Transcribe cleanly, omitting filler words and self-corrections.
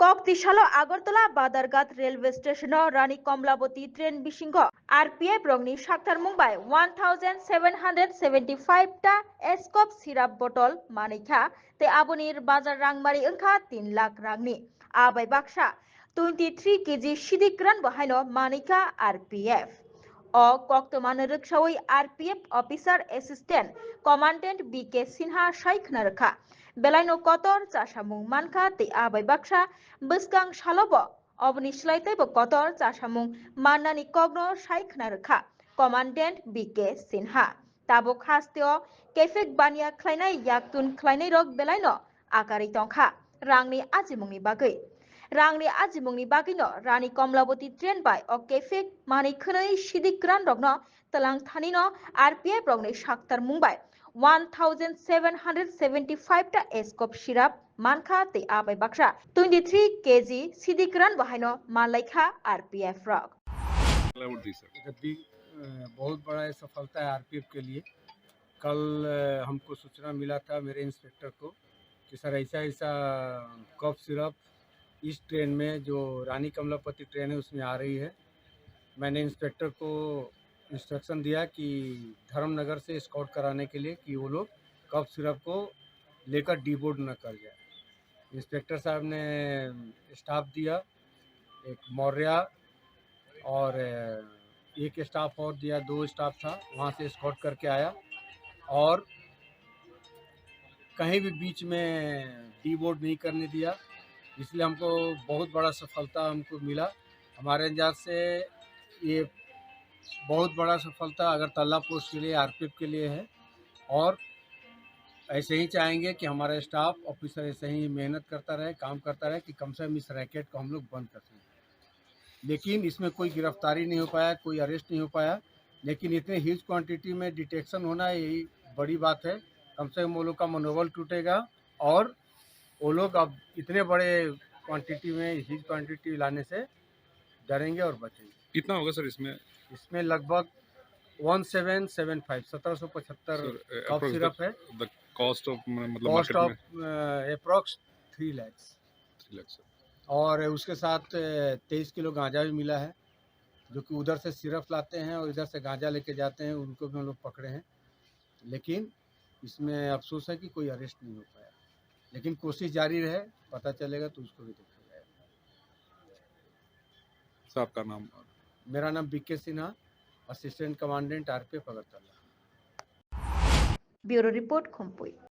ककतिसालो Agartala बादारघाट railway स्टेशनाव रानी Kamalavati train बिसिंग RPF रंगनि साक्तार मुंबाई 1775 टा एस्कप syrup बटल मानिखा ते आबुनिर बाजार रांगमारी अंखा 3 लाख रांगनि आबाय बाक्सा 23 केजी सिदिग्रान बहायनो मानिखा RPF o koktomano riksawi RPF officer assistant commandant BK Sinha Shaikh Narkha Belaino Kotor Chasamung Manka te abai baksa Buskang Shalobo Obni Slaitebo Kotor Chasamung Manani Kogno Shaikh Narkha commandant BK Sinha Tabok Hasteo Kefik Bania Klainai Yaktun Klainai Rok Belaino Akari Tongkha Rangni Ajimungni Bagai Rangni Ajimungni Bagino Rani Komlawati Train by o Kefik Mani Khunai Sidik Gran Rogno Talang Thanino RPF Rogni Shaktar Mumbai 1775 ta Escop Syrup Manka te Abai Baksa 23 kg Sidik Gran Bahino Malaikha RPF Rog बहुत बड़ा सफलता है RPF के लिए। कल हमको सूचना मिला था मेरे इंस्पेक्टर को कि सर ऐसा ऐसा कफ सिरप इस ट्रेन में जो रानी कमलापति ट्रेन है उसमें आ रही है। मैंने इंस्पेक्टर को इंस्ट्रक्शन दिया कि धर्मनगर से स्काउट कराने के लिए कि वो लोग कफ सिरप को लेकर डीबोर्ड न कर जाए। इंस्पेक्टर साहब ने स्टाफ दिया, एक मौर्य और एक स्टाफ और दिया, 2 स्टाफ था, वहाँ से स्काउट करके आया और कहीं भी बीच में डीबोर्ड नहीं करने दिया। इसलिए हमको बहुत बड़ा सफलता हमको मिला। हमारे अंदाज से ये बहुत बड़ा सफलता अगरतला पोस्ट के लिए आरपीएफ के लिए है और ऐसे ही चाहेंगे कि हमारा स्टाफ ऑफिसर ऐसे ही मेहनत करता रहे, काम करता रहे कि कम से कम इस रैकेट को हम लोग बंद कर सकें। लेकिन इसमें कोई गिरफ्तारी नहीं हो पाया, कोई अरेस्ट नहीं हो पाया, लेकिन इतने ह्यूज क्वांटिटी में डिटेक्शन होना यही बड़ी बात है। कम से कम वो लोग का मनोबल टूटेगा और वो लोग अब इतने बड़े क्वांटिटी में ह्यूज क्वांटिटी लाने से डरेंगे और बचेंगे। कितना होगा सर इसमें? इसमें लगभग 1775 कफ सिरप है। Cost of cost of approx 3 lakh और उसके साथ 23 किलो गांजा भी मिला है, जो कि उधर से सिरप लाते हैं और इधर से गांजा लेके जाते हैं, उनको भी हम लोग पकड़े हैं। लेकिन इसमें अफसोस है कि कोई अरेस्ट नहीं हो पाया, लेकिन कोशिश जारी रहे, पता चलेगा तो उसको भी देखा जाएगा। सर आपका नाम? मेरा नाम BK Sinha, assistant commandant RPF Agartala. Bureau report खुमपुई।